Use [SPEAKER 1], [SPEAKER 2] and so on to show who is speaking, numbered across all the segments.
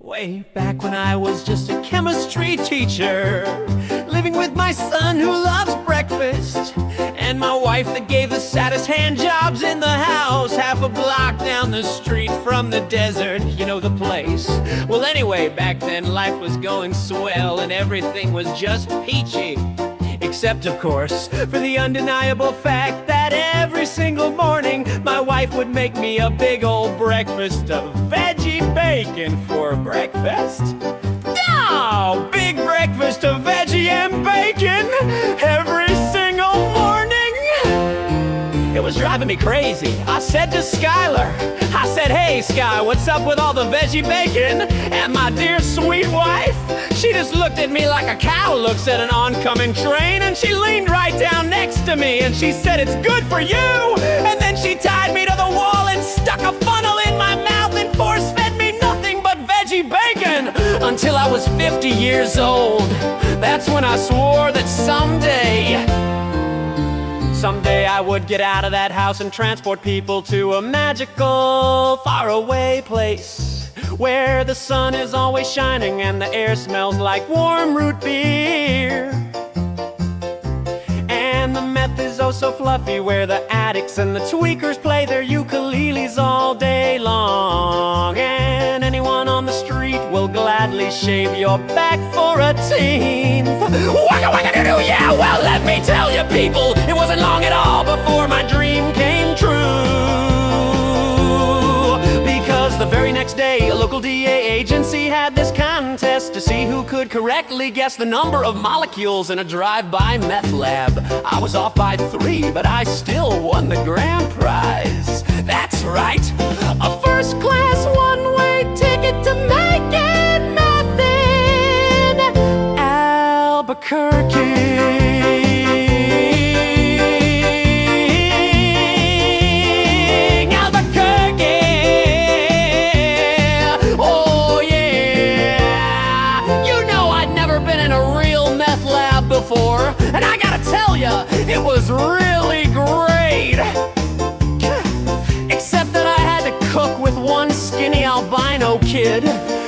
[SPEAKER 1] Way back when I was just a chemistry teacher, living with my son who loves breakfast, and my wife that gave the saddest hand jobs in the house, half a block down the street from the desert, you know the place. Well anyway, back then life was going swell and everything was just peachy. Except, of course, for the undeniable fact that every single morning my wife would make me a big old breakfast of veggie bacon for breakfast. Oh, big breakfast of veggie and bacon every single morning. It was driving me crazy. I said to Skylar, I said, "Hey Sky, what's up with all the veggie bacon?" And my dear sweet wife, she just looked at me like a cow looks at an oncoming train, and she leaned right down next to me and she said, "It's good for you." And then she tied me to the wall and stuck a funnel in my mouth and force-fed me nothing but veggie bacon until I was 50 years old. That's when I swore that someday I would get out of that house and transport people to a magical, faraway place where the sun is always shining and the air smells like warm root beer. And the meth is oh so fluffy, where the addicts and the tweakers play their ukuleles all day long. And anyone on the street will gladly shave your back for a teenth. Waka waka doo doo, yeah, well let me tell you people, it wasn't long at all before my dream came true. Because the very next day, a local DA agency had this contest to see who could correctly guess the number of molecules in a drive-by meth lab. I was off by 3, but I still won the grand prize. That's right, a first-class one-way ticket to making meth in Albuquerque. Before, and I gotta tell ya, it was really great. Except that I had to cook with one skinny albino kid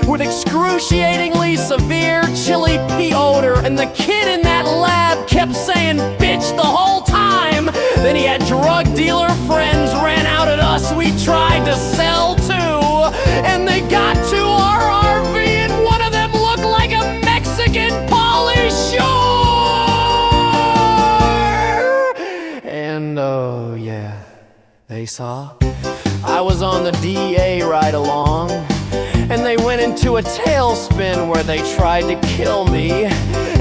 [SPEAKER 1] with excruciatingly severe chili pea odor, and the kid in that lab kept saying bitch the whole time. Then he had drug dealer friends ran out at us we tried to sell to, and they got to our RV and one of them looked like a Mexican Pauly Shore. And oh yeah, they saw I was on the DA ride along, and they went into a tailspin where they tried to kill me,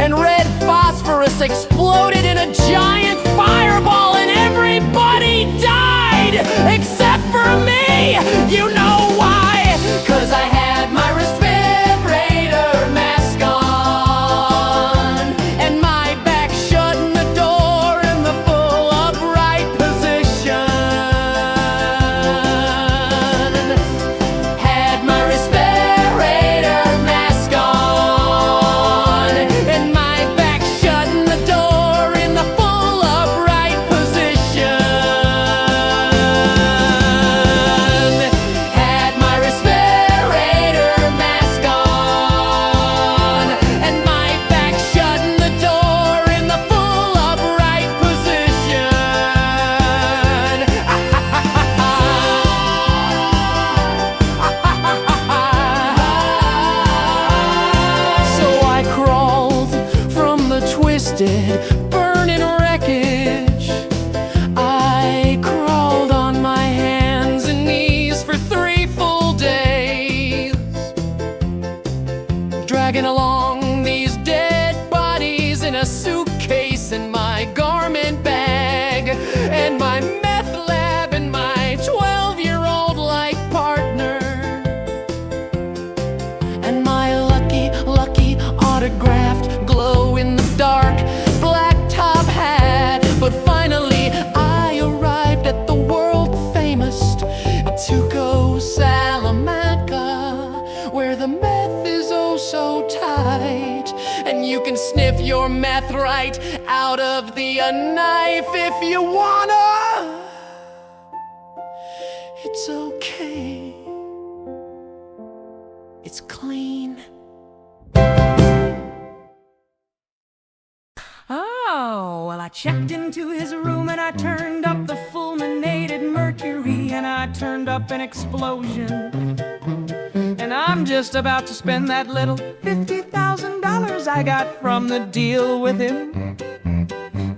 [SPEAKER 1] and red phosphorus exploded in a giant fireball and everybody died except for me. You know why? 'Cause I had my respirator mask on and my back shut in the door in the full upright position. Had my respirator mask on and my back shut in the door in the full upright position. Had my respirator mask on and my back shut in the door in the full upright position. So I crawled from the twisted, burning wreckage. I crawled on my hands and knees for 3 full days, dragging along these dead bodies in a suitcase and my garment bag and my meth lab and my 12-year-old life partner and my lucky autographed glow-in-the-dark black top hat. But finally I arrived at the world-famous Tuco, Salamanca, where the meth is oh so tight, and you can sniff your meth right out of the knife if you wanna. It's okay it's clean.
[SPEAKER 2] Oh, well, I checked into his room and I turned up the fulminated mercury and I turned up an explosion. And I'm just about to spend that little $50,000 I got from the deal with him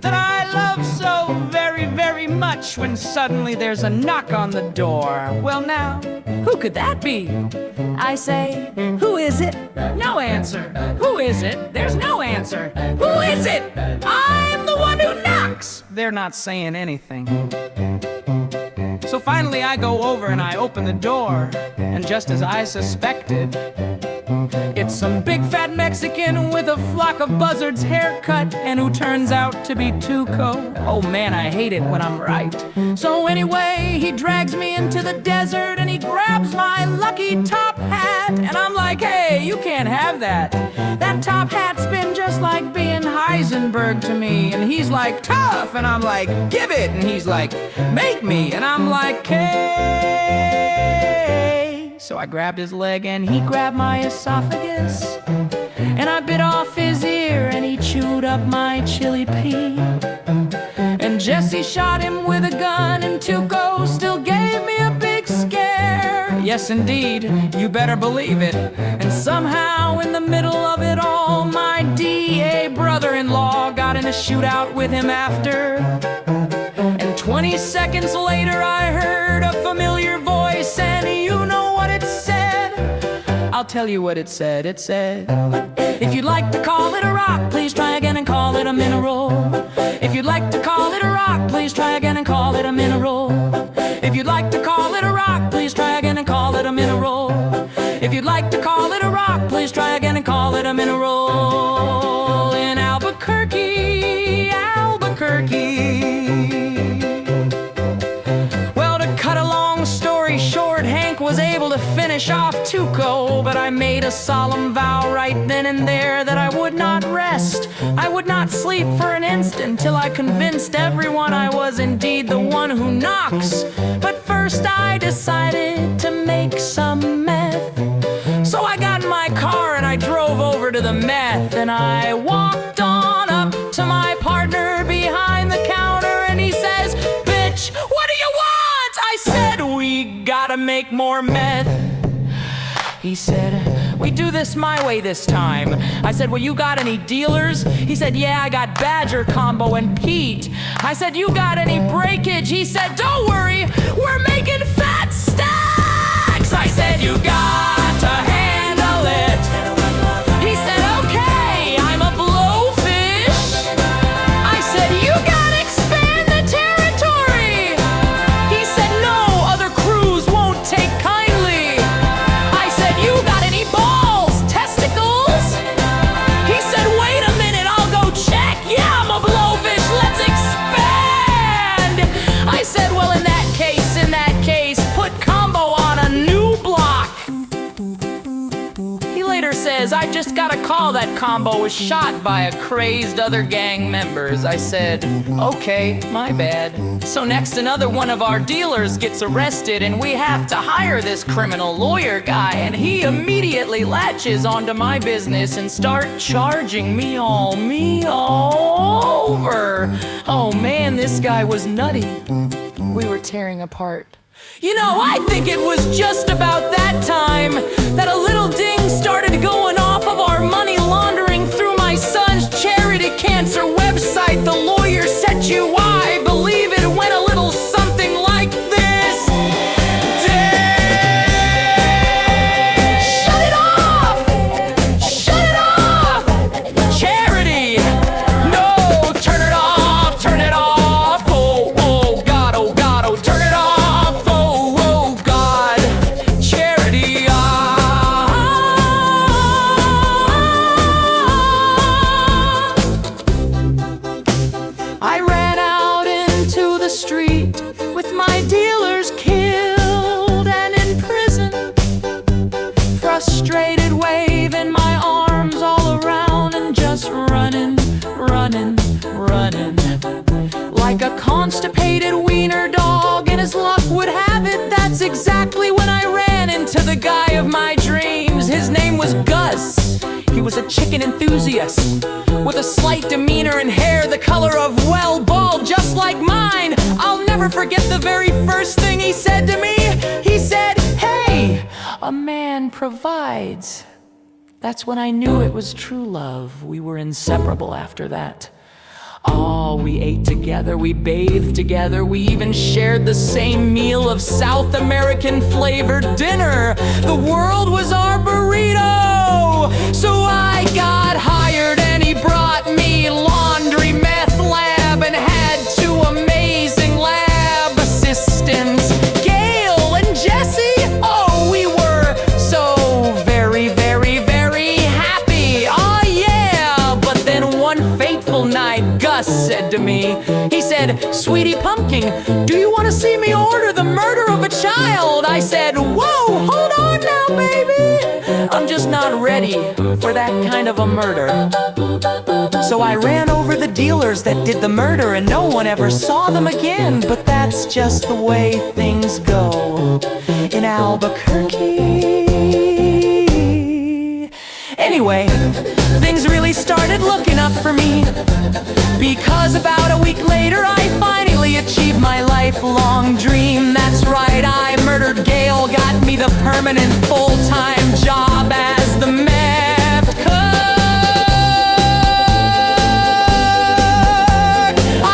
[SPEAKER 2] that I love so very, very much, when suddenly there's a knock on the door. Well, now, who could that be? I say, who is it? No answer. Who is it? There's no answer. Who is it? I'm the one who knocks. They're not saying anything. So finally I go over and I open the door, and just as I suspected, it's some big fat Mexican with a flock of buzzards haircut, and who turns out to be Tuco. Oh man, I hate it when I'm right. So anyway, he drags me into the desert and he grabs my lucky top hat, and I'm like, hey, you can't have that. That top hat's been just like being Heisenberg to me. And he's like, tough, and I'm like, give it. And he's like, make me, and I'm like, hey. So I grabbed his leg and he grabbed my esophagus, and I bit off his ear and he chewed up my chili pea. And Jesse shot him with a gun, and Tuco still gave me a big scare. Yes, indeed, you better believe it. And somehow in the middle of it all, my DA brother-in-law got in a shootout with him after. And 20 seconds later I heard a familiar voice, and you know what it said? I'll tell you what it said. It said, if you'd like to call it a rock, please try again and call it a mineral. If you'd like to call it a rock, please try again and call it a mineral. If you'd like to call it a rock, please try again and call it a mineral. If you'd like to call it a rock, please try again and call it a mineral. In Albuquerque, Albuquerque. Well, to cut a long story short, Hank was able to finish off Tuco, but I made a solemn vow right then and there that I would not rest. I would not sleep for an instant till I convinced everyone I was indeed the one who knocks. But first I decided to make some meth. So I got in my car and I drove over to the meth, and I walked on up to my partner behind the counter, and he says, bitch, what do you want? I said, we gotta make more meth. He said, we do this my way this time. I said, well, you got any dealers? He said, yeah, I got Badger, Combo, and Pete. I said, you got any breakage? He said, don't worry, we're making fat stacks. I said, you got to handle it. He said, okay, I'm a blowfish. I said, you gotta expand the territory. He said, no, other crews won't take kindly. I said, you got any balls, testicles? He said, wait a minute, I'll go check. Yeah, I'm a blowfish, let's expand. I said, well, in that case, put Combo on a new block. He later says, I just got a call that Combo was shot by a crazed other gang members. I said, okay, my bad. So next another one of our dealers gets arrested, and we have to hire this criminal lawyer guy, and he immediately latches onto my business and start charging me all over. Oh man, this guy was nutty. We were tearing apart. You know, I think it was just about that time that a little ding started going off of our money laundering through my son's charity cancer website. The lawyer said you I believe it went a little something like this. Dang! Shut it off! Shut it off! Charity! No! Turn it off! Turn it off! Oh, oh, God, oh, God, oh, turn it off! Oh, oh, God! Charity! I ran out into the street with my dealers killed and in prison, frustrated, waving my arms all around and just running, like a constipated wiener dog. And as luck would have it, that's exactly when I ran into the guy of my dreams. His was Gus. He was a chicken enthusiast with a slight demeanor and hair the color of, well, bald, just like mine. I'll never forget the very first thing he said to me. He said, "Hey, a man provides." That's when I knew it was true love. We were inseparable after that. Oh, we ate together, we bathed together, we even shared the same meal of South American flavored dinner. The world was our burrito. So I got hired and he brought me laundry, meth lab, and had two amazing lab assistants, Gail and Jessie. Oh, we were so very, very, very happy. Oh yeah, but then one fateful night, Gus said to me, he said, "Sweetie Pumpkin, do you want to see me order the murder of a child?" I said, "Whoa, hold on now, baby. I'm just not ready for that kind of a murder." So I ran over the dealers that did the murder and no one ever saw them again. But that's just the way things go in Albuquerque. Anyway, things really started looking up for me, because about a week later I finally achieved my lifelong dream. That's right, I murdered Gail, got me the permanent full-time job as the meth cook.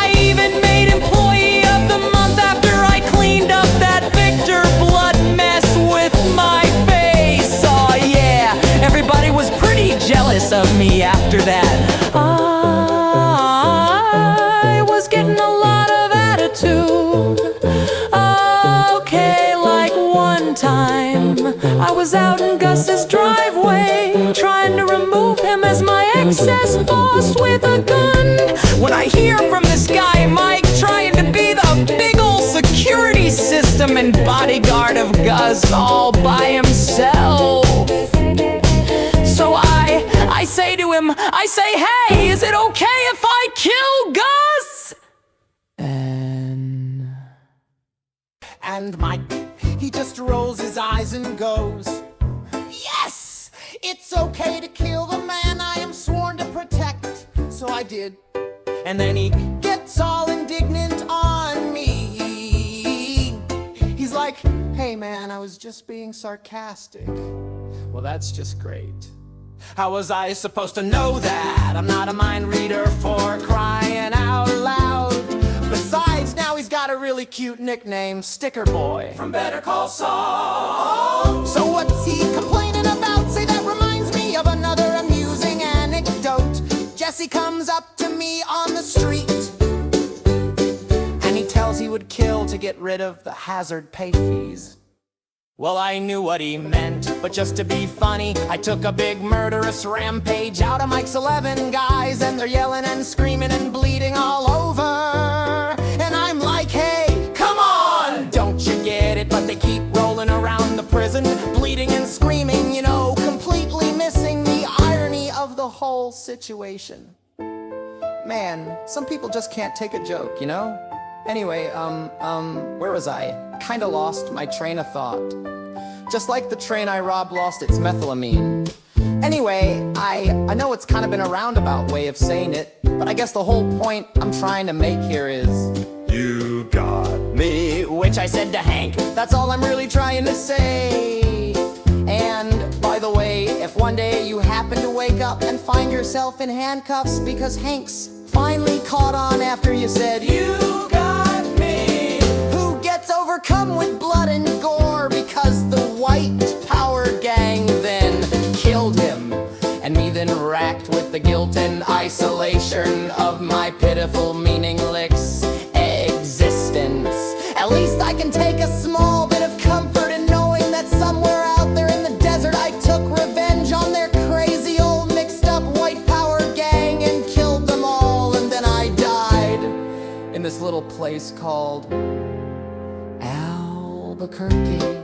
[SPEAKER 2] I even made Employee of the Month after I cleaned up that Victor blood mess with my face. Oh yeah, everybody was pretty jealous of me after that. I was getting a lot of attitude. Okay, like one time I was out in Gus's driveway trying to remove him as my excess boss with a gun, when I hear from this guy Mike trying to be the big ol' security system and bodyguard of Gus all by himself. So I say to him, I say, "Hey, is it okay if I kill Gus?"
[SPEAKER 1] And Mike, he just rolls his eyes and goes, "Yes, it's okay to kill the man I am sworn to protect." So I did. And then he gets all indignant on me. He's like, "Hey man, I was just being sarcastic." Well, that's just great. How was I supposed to know that? I'm not a mind reader for crying out loud. Besides, now he's got a really cute nickname, Sticker Boy from Better Call Saul. So what's he complaining about? Say, that reminds me of another amusing anecdote. Jesse comes up to me on the street and he tells he would kill to get rid of the hazard pay fees. Well, I knew what he meant, but just to be funny, I took a big murderous rampage out of Mike's 11 guys, and they're yelling and screaming and bleeding all over. And I'm like, "Hey, come on, don't you get it?" But they keep rolling around the prison, bleeding and screaming, you know, completely missing the irony of the whole situation. Man, some people just can't take a joke, you know? Anyway, where was I? Kinda lost my train of thought. Just like the train I robbed lost its methylamine. Anyway, I know it's kind of been a roundabout way of saying it, but I guess the whole point I'm trying to make here is, you got me. Which I said to Hank. That's all I'm really trying to say. And by the way, if one day you happen to wake up and find yourself in handcuffs because Hank's finally caught on after you said, "You got me," who gets overcome with blood and gore because the white power gang then killed him, and me then racked with the guilt and isolation of my pitiful, meaningless existence. At least I can take a small bit of comfort in knowing that somewhere out there in the desert I took revenge on their crazy old mixed up white power gang and killed them all, and then I died in this little place called Albuquerque.